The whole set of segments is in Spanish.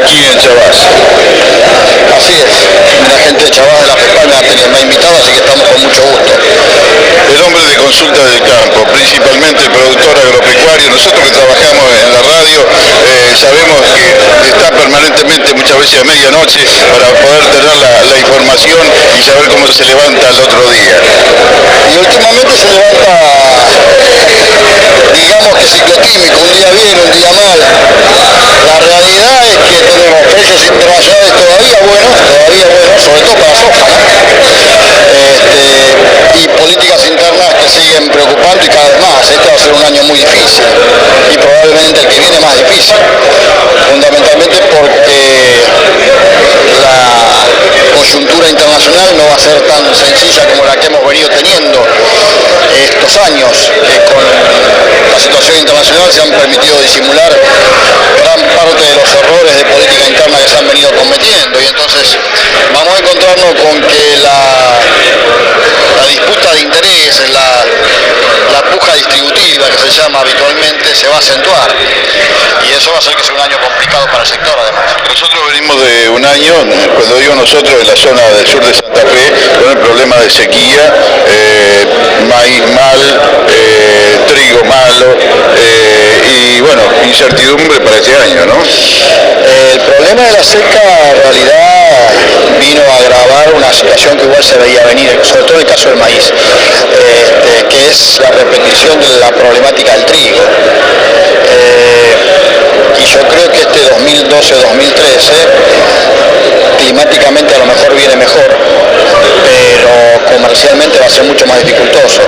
aquí en Chavás. Así es, la gente de Chavás de la FEPAL me ha invitado, así que estamos con mucho gusto. El hombre de consulta del campo, principalmente productor agropecuario, nosotros que trabajamos en la radio sabemos que está permanentemente, muchas veces a medianoche, para poder tener la información y saber cómo se levanta el otro día. Y últimamente se levanta, digamos que ciclotímico, un día bien, un día mal. La realidad es que tenemos precios internacionales todavía buenos, sobre todo para soja, y políticas internas que siguen preocupando y cada vez más. Este va a ser un año muy difícil y probablemente el que viene más difícil, fundamentalmente porque la coyuntura internacional no va a ser tan sencilla como la que hemos venido teniendo estos años, que con la situación internacional se han permitido disimular gran parte de los errores de política interna que se han venido cometiendo, y entonces vamos a encontrarnos con que la disputa de intereses, la puja distributiva que se llama habitualmente, se va a acentuar, y eso va a hacer que sea un año complicado para el sector además. Nosotros venimos de un año, cuando digo nosotros, en la zona del sur de Santa Fe, con el problema de sequía, maíz mal, trigo malo, y bueno, incertidumbre para este año, ¿no? El problema de la seca en realidad vino a agravar una situación que igual se veía venir, sobre todo en el caso del maíz, que es la repetición de la problemática del trigo. Y yo creo que este 2012-2013 climáticamente a lo mejor viene mejor, pero comercialmente va a ser mucho más dificultoso.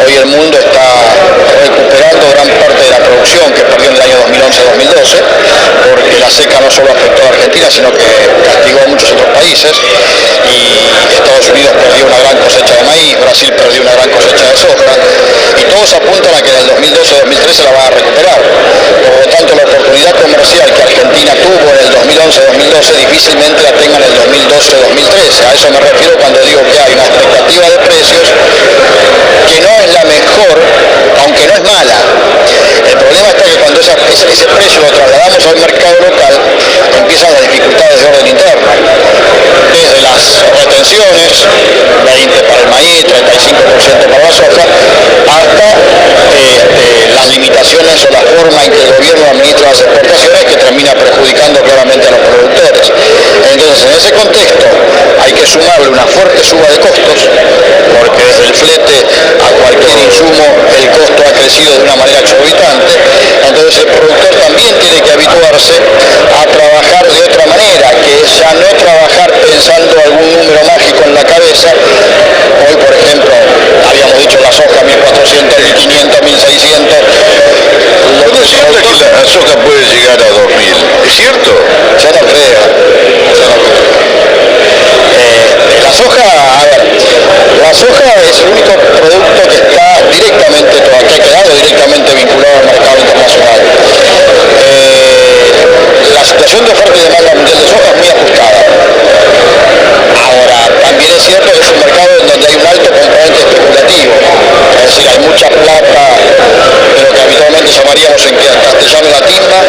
Hoy el mundo está recuperando gran parte de la producción que perdió en el año 2011-2012, porque la seca no solo afectó a Argentina, sino que castigó a muchos otros países, y Estados Unidos perdió una gran cosecha de maíz, Brasil perdió una gran cosecha de soja, y todos apuntan a que en el 2012-2013 la va a recuperar. Por lo tanto, la oportunidad comercial que Argentina tuvo en el 2011-2012 difícilmente la tenga en el 2012-2013. A eso me refiero cuando digo que hay una expectativa de precios que no es la mejor, aunque no es mala. El problema está que cuando ese precio lo trasladamos al mercado local, empiezan las dificultades de orden interno. Desde las retenciones, 20 para el maíz, 35% para la soja, hasta las limitaciones o la forma en que el gobierno administra las exportaciones, que termina perjudicando claramente a los productores. Entonces, en ese contexto hay que sumarle una fuerte suba de costos, porque desde el flete a cualquier insumo el costo ha crecido de una manera exorbitante. Entonces el productor también tiene que habituarse a trabajar de otra manera, que es ya no trabajar pensando algún número mágico en la cabeza. Hoy, por ejemplo, habíamos dicho la soja 1.400, 1.500, 1.600. ¿Cuándo es cierto que la soja puede llegar a 2.000? ¿Es cierto? Yo no creo. La soja es el único producto que está directamente, que ha quedado directamente vinculado al mercado internacional. La situación de oferta y demanda mundial de soja es muy ajustada. Ahora, también es cierto que es un mercado en donde hay un alto componente especulativo, es decir, hay mucha plata de lo que habitualmente llamaríamos en castellano la timba,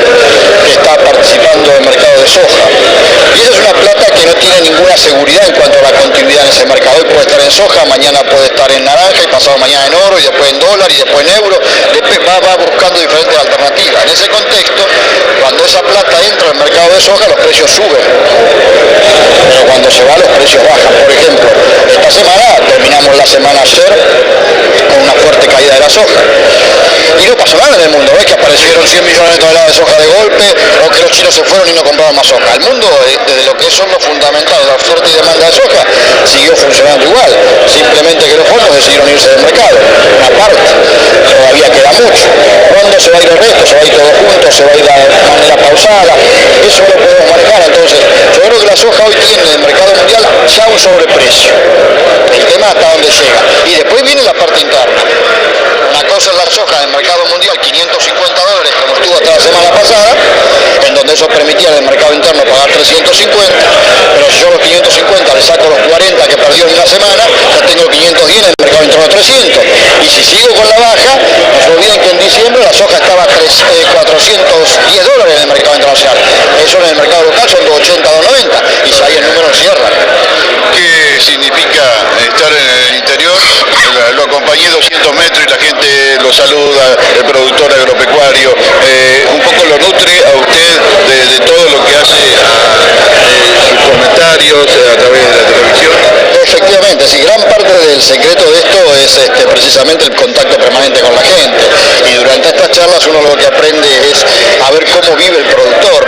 que está participando del mercado de soja. Y esa es una plata que no tiene ninguna seguridad en cuanto a la continuidad en ese mercado. Hoy puede estar en soja, mañana puede estar en naranja, y pasado mañana en oro, y después en dólar, y después en euro. Después va buscando diferentes alternativas. En ese contexto, cuando esa plata entra al mercado de soja, los precios suben. Pero cuando se va, los precios bajan. Por ejemplo, esta semana, terminamos la semana ayer con una fuerte caída de la soja. Y no pasó nada en el mundo. ¿Ves que aparecieron 100 millones de toneladas de soja de golpe, o que los chinos se fueron y no compraron más soja? El mundo, desde lo que son los fundamentales, la oferta y demanda de soja, siguió funcionando igual. Simplemente que los fondos decidieron irse del mercado. Una parte. Todavía queda mucho. ¿Cuándo se va a ir el resto? ¿Se va a ir todo junto? ¿Se va a ir de manera pausada? Eso no lo podemos manejar. Entonces, yo creo que la soja hoy tiene en el mercado mundial ya un sobreprecio. El tema hasta dónde llega. Y después viene la parte interna. Una cosa es la soja del mercado mundial, $550, como estuvo hasta la semana pasada, en donde eso permitía en el mercado interno pagar 350, pero si yo los 550 le saco los 40 que perdió en una semana, ya tengo 510 en el mercado interno 300. Y si sigo con la baja, no se olviden que en diciembre la soja estaba a $410 en el mercado internacional. Eso en el mercado local son lo saluda, el productor agropecuario, un poco lo nutre a usted de todo lo que hace sus comentarios a través de la televisión. Efectivamente, sí, gran parte del secreto de esto es precisamente el contacto permanente con la gente, y durante estas charlas uno lo que aprende es a ver cómo vive el productor,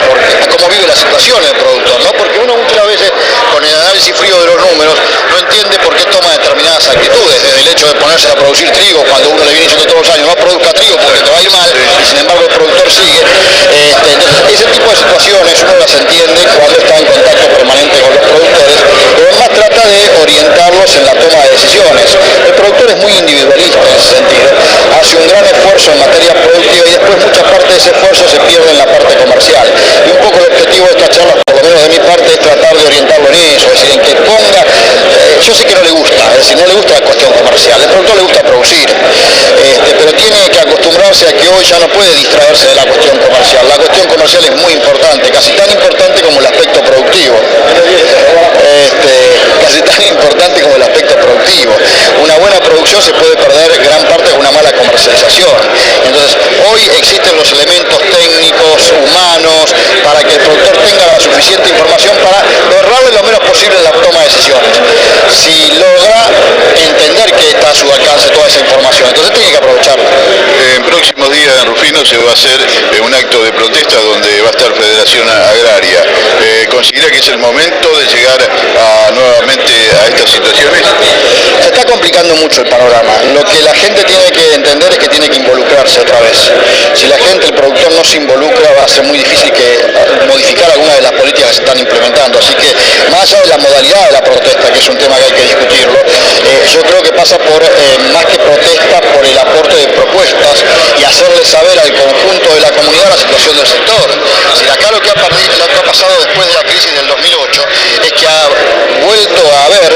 cómo vive la situación del productor, ¿no? Porque uno muchas veces con el análisis frío de los números no entiende por qué toma determinadas actitudes, desde el hecho de ponerse a producir trigo cuando uno le viene diciendo todos los años no produzca trigo porque te va a ir mal, y sin embargo el productor sigue. Entonces ese tipo de situaciones uno las entiende cuando está en contacto permanente con los productores, pero además trata de orientarlos en la toma de decisiones. El productor es muy individualista en ese sentido, hace un gran esfuerzo en materia productiva y después mucha parte de ese esfuerzo se pierde en la parte comercial. Y un poco el objetivo de esta charla, por lo menos de mi parte, es tratar de orientarlo en eso, es decir, en que ponga, yo sé que no le gusta, es decir, no le gusta la cuestión comercial, al productor le gusta producir, pero tiene que acostumbrarse a que hoy ya no puede distraerse de la cuestión comercial. La cuestión comercial es muy importante, casi tan importante como el aspecto productivo. Casi tan importante como el aspecto productivo. Una buena producción se puede perder gran parte con una mala comercialización. Entonces, hoy existen los elementos técnicos, humanos, para que el productor tenga la suficiente información para errarle lo menos posible en la toma de decisiones. Si logra entender que está a su alcance toda esa información, entonces tiene que aprovecharla. En próximos días en Rufino se va a hacer un acto de protesta donde va a estar Federación Agraria. ¿Considera que es el momento de llegar nuevamente a estas situaciones? Se está complicando mucho el panorama. Lo que la gente tiene que entender es que tiene que involucrarse otra vez. Si la gente, el productor, no se involucra, va a ser muy difícil modificar algunas de las políticas que se están implementando. Así que, más allá de la modalidad de la protesta, que es un tema que hay que discutirlo, yo creo que pasa por, más que protesta, por el aporte de propuestas y hacerle saber al conjunto de la comunidad la situación del sector. Si acá lo que ha pasado después de la crisis del 2008 es que ha vuelto a haber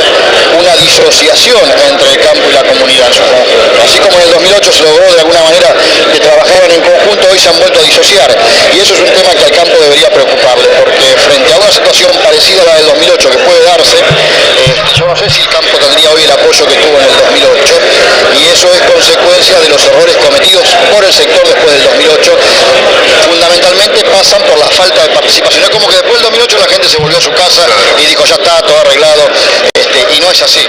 una disociación entre el campo y la comunidad en su conjunto. Así como en el 2008 se logró de alguna manera que trabajaran en conjunto, hoy se han vuelto a disociar, y eso es un tema que al campo debería preocuparle, porque frente a una situación parecida a la del 2008 que puede darse, yo no sé si el campo tendría hoy el apoyo que tuvo en el 2008, y eso es consecuencia de los errores cometidos por el sector después del 2008. Fundamentalmente pasan por la falta de participación. Es como que después del 2008 la gente se volvió a su casa y dijo ya está, todo arreglado, y no es así.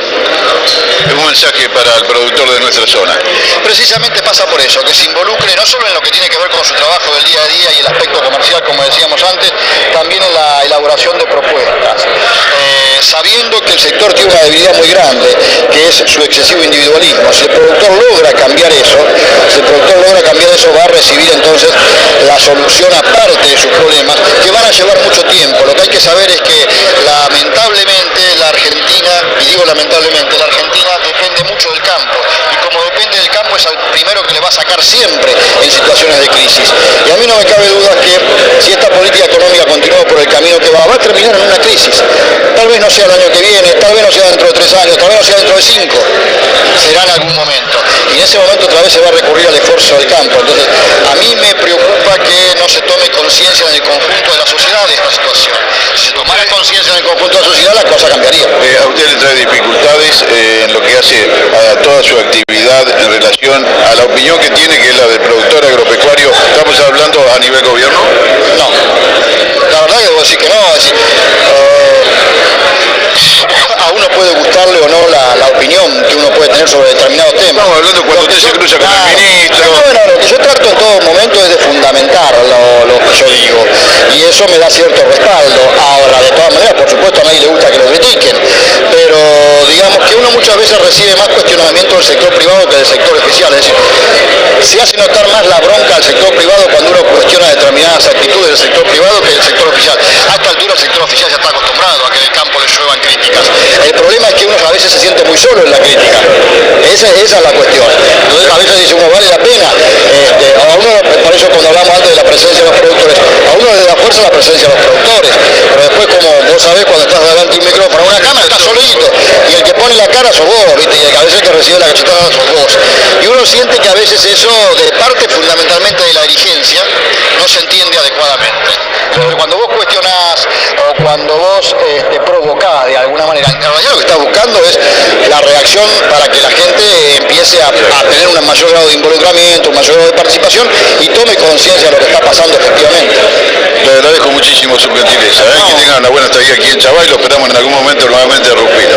Es un mensaje para el productor de nuestra zona. Precisamente pasa por eso, que se involucre no solo en lo que tiene que ver con su trabajo del día a día y el aspecto comercial, como decíamos antes, también en la elaboración de propuestas, sabiendo que el sector tiene una debilidad muy grande, que es su excesivo individualismo. Si el productor logra cambiar eso, va a recibir entonces la solución aparte de sus problemas, que van a llevar mucho tiempo. Lo que hay que saber es que lamentablemente la Argentina, y digo lamentablemente, la Argentina depende mucho del campo, y como depende del campo es el primero que le va a sacar siempre en situaciones de crisis. Y a mí no me cabe duda que si esta política económica continúa por el camino que va a terminar en una crisis. Tal vez no sea el año que viene, tal vez no sea dentro de 3 años, tal vez no sea dentro de 5, será en algún momento. Y en ese momento otra vez se va a recurrir al esfuerzo del campo. Entonces, a mí me preocupa que no se tome conciencia en el conjunto de la sociedad de esta situación. Si se tomara conciencia en el conjunto de la sociedad, la cosa cambiaría. ¿A usted le trae dificultades en lo que hace a toda su actividad en relación a la opinión que tiene, que es la del productor agropecuario? ¿Estamos hablando a nivel gobierno? No. La verdad que debo decir que no. A uno puede gustarle o no la opinión que uno puede tener sobre determinados temas. Estamos hablando cuando usted se cruza con el ministro. Bueno, lo que yo trato en todo momento es de fundamentar lo que yo digo, y eso me da cierto respaldo. Ahora, de todas maneras, por supuesto, a nadie le gusta que lo critiquen, pero digamos que uno muchas veces recibe más cuestionamiento del sector privado que del sector oficial. Es decir, se hace notar más la bronca al sector privado cuando uno cuestiona determinadas actitudes del sector privado que del sector oficial. A esta altura el sector oficial ya está acostumbrado a que del campo le lluevan críticas. El problema es que uno a veces se siente muy solo en la crítica. Esa es la cuestión. Entonces a veces dice uno, vale la pena. A uno, por eso cuando hablamos antes de la presencia de los productores, a uno le da fuerza la presencia de los productores. Pero después, como vos sabés, cuando estás delante de un micrófono, una cámara, estás solito. Y el que pone la cara sos vos, ¿viste? Y a veces el que recibe la cachetada sos vos. Y uno siente que a veces eso, de parte fundamentalmente de la dirigencia, no se entiende adecuadamente. Porque cuando vos cuestionás o cuando vos provocás de alguna manera, en realidad lo que estás buscando buscando es la reacción para que la gente empiece a tener un mayor grado de involucramiento, un mayor grado de participación y tome conciencia de lo que está pasando efectivamente. Le agradezco muchísimo su gentileza, que tengan una buena estadía aquí en Chavá y lo esperamos en algún momento nuevamente en Ruspira.